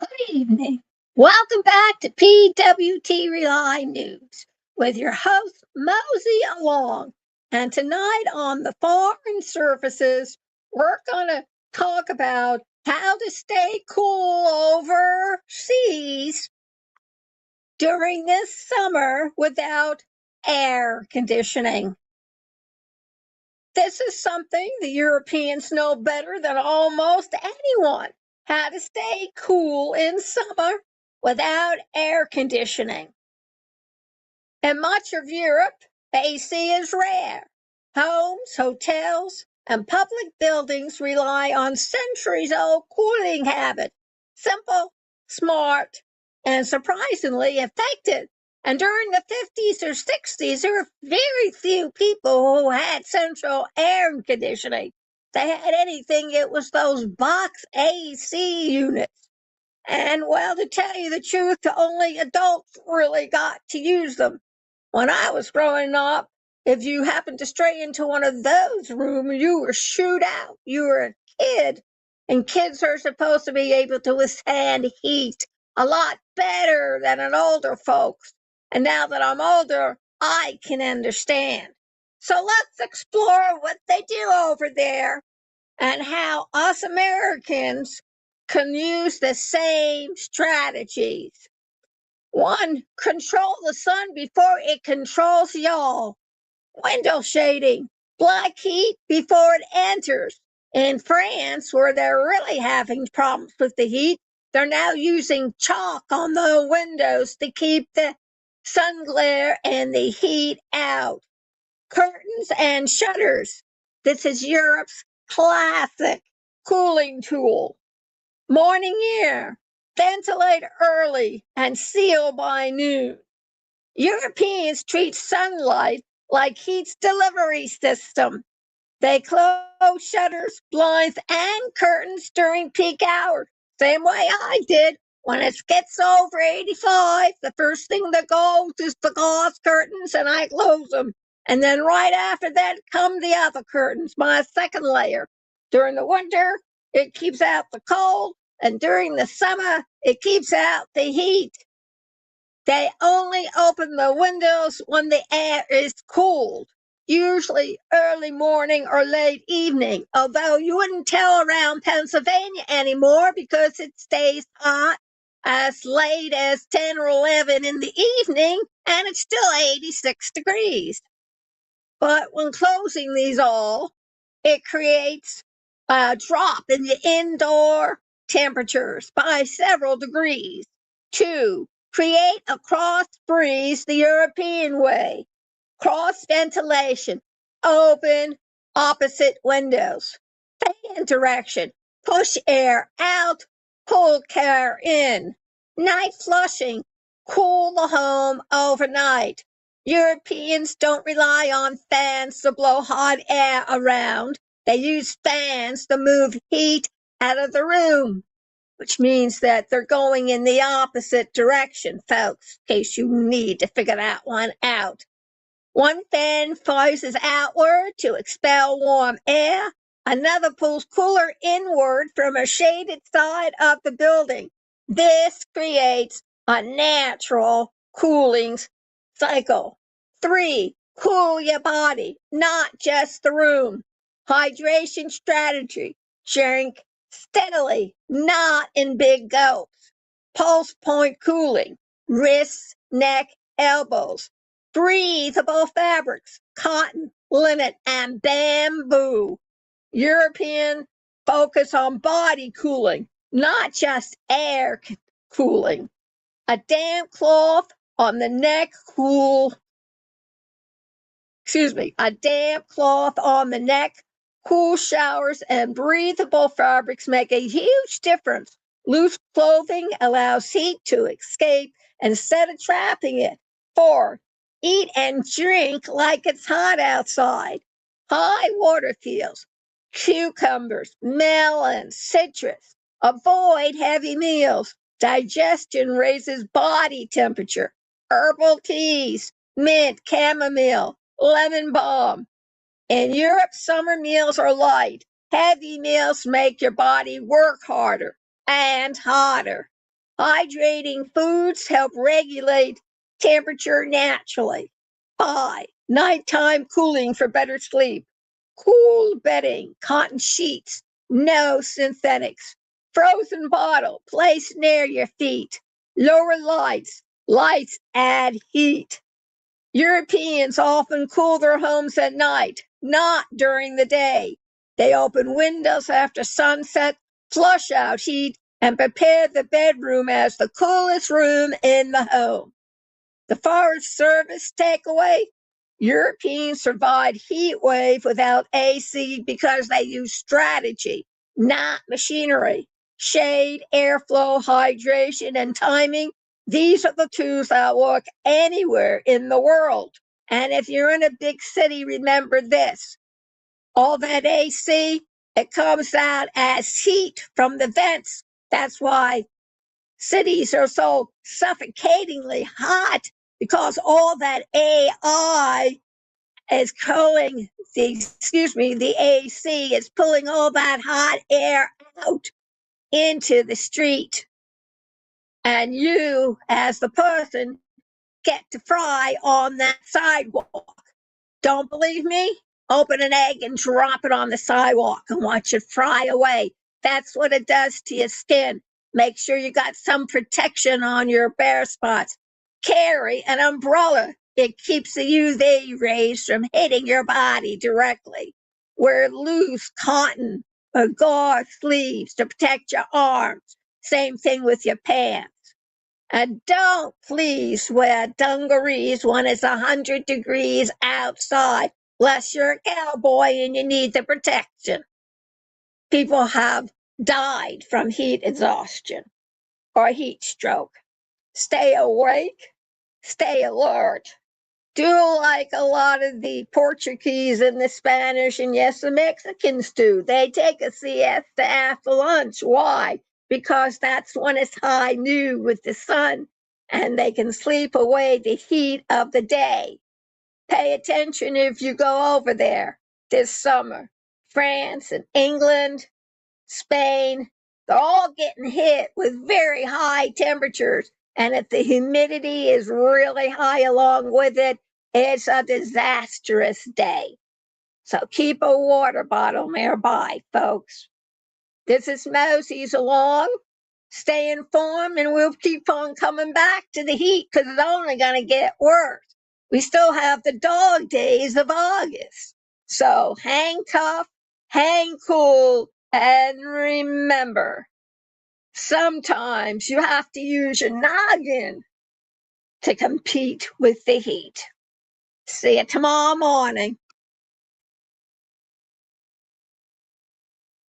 Good evening. Welcome back to PWT Rely News with your host, Mosey Along. And tonight on the Foreign Services, we're going to talk about how to stay cool overseas during this summer without air conditioning. This is something the Europeans know better than almost anyone, how to stay cool in summer without air conditioning. In much of Europe, AC is rare. Homes, hotels, and public buildings rely on centuries-old cooling habits. Simple, smart, and surprisingly effective. And during the 50s or 60s, there were very few people who had central air conditioning. They had anything, it was those box AC units. And well, to tell you the truth, only adults really got to use them. When I was growing up, if you happened to stray into one of those rooms, you were shooed out. You were a kid. And kids are supposed to be able to withstand heat a lot better than an older folks. And now that I'm older, I can understand. So let's explore what they do over there and how us Americans can use the same strategies. One, control the sun before it controls y'all. Window shading, black heat before it enters. In France, where they're really having problems with the heat, they're now using chalk on the windows to keep the sun glare and the heat out. Curtains and shutters. This is Europe's classic cooling tool. Morning air. Ventilate early and seal by noon. Europeans treat sunlight like heat's delivery system. They close shutters, blinds, and curtains during peak hours. Same way I did. When it gets over 85, the first thing that goes is the glass curtains, and I close them. And then right after that come the other curtains, my second layer. During the winter, it keeps out the cold, and during the summer, it keeps out the heat. They only open the windows when the air is cooled, usually early morning or late evening, although you wouldn't tell around Pennsylvania anymore because it stays hot as late as 10 or 11 in the evening, and it's still 86 degrees. But when closing these all, it creates a drop in the indoor temperatures by several degrees. Two, create a cross breeze the European way. Cross ventilation, open opposite windows. Fan direction, push air out, pull air in. Night flushing, cool the home overnight. Europeans don't rely on fans to blow hot air around. They use fans to move heat out of the room, which means that they're going in the opposite direction, folks, in case you need to figure that one out. One fan faces outward to expel warm air. Another pulls cooler inward from a shaded side of the building. This creates a natural cooling cycle. Three, cool your body, not just the room. Hydration strategy. Drink steadily, not in big gulps. Pulse point cooling. Wrists, neck, elbows. Breathable fabrics, cotton, linen, and bamboo. European focus on body cooling, not just air cooling. A damp cloth on the neck a damp cloth on the neck, cool showers, and breathable fabrics make a huge difference. Loose clothing allows heat to escape instead of trapping it. 4, eat and drink like it's hot outside. High water fields, cucumbers, melons, citrus. Avoid heavy meals. Digestion raises body temperature. Herbal teas, mint, chamomile, lemon balm. In Europe, summer meals are light. Heavy meals make your body work harder and hotter. Hydrating foods help regulate temperature naturally. 5. Nighttime cooling for better sleep. Cool bedding, cotton sheets, no synthetics. Frozen bottle placed near your feet. Lower lights. Lights add heat. Europeans often cool their homes at night, not during the day. They open windows after sunset, flush out heat, and prepare the bedroom as the coolest room in the home. The Forest Service takeaway: Europeans survived heat wave without AC because they use strategy, not machinery. Shade, airflow, hydration, and timing, these are the tools that work anywhere in the world. And if you're in a big city, remember this: all that AC, it comes out as heat from the vents. That's why cities are so suffocatingly hot, because all that AI is cooling the AC is pulling all that hot air out into the street. And you, as the person, get to fry on that sidewalk. Don't believe me? Open an egg and drop it on the sidewalk and watch it fry away. That's what it does to your skin. Make sure you got some protection on your bare spots. Carry an umbrella. It keeps the UV rays from hitting your body directly. Wear loose cotton or gauze sleeves to protect your arms. Same thing with your pants. And don't please wear dungarees when it's 100 degrees outside, unless you're a cowboy and you need the protection. People have died from heat exhaustion or heat stroke. Stay awake, stay alert. Do like a lot of the Portuguese and the Spanish, and yes, the Mexicans do. They take a siesta after lunch. Why? Because that's when it's high noon with the sun, and they can sleep away the heat of the day. Pay attention if you go over there this summer. France and England, Spain, they're all getting hit with very high temperatures. And if the humidity is really high along with it, it's a disastrous day. So keep a water bottle nearby, folks. This is Mosey's Along. Stay informed, and we'll keep on coming back to the heat because it's only going to get worse. We still have the dog days of August. So hang tough, hang cool, and remember, sometimes you have to use your noggin to compete with the heat. See you tomorrow morning.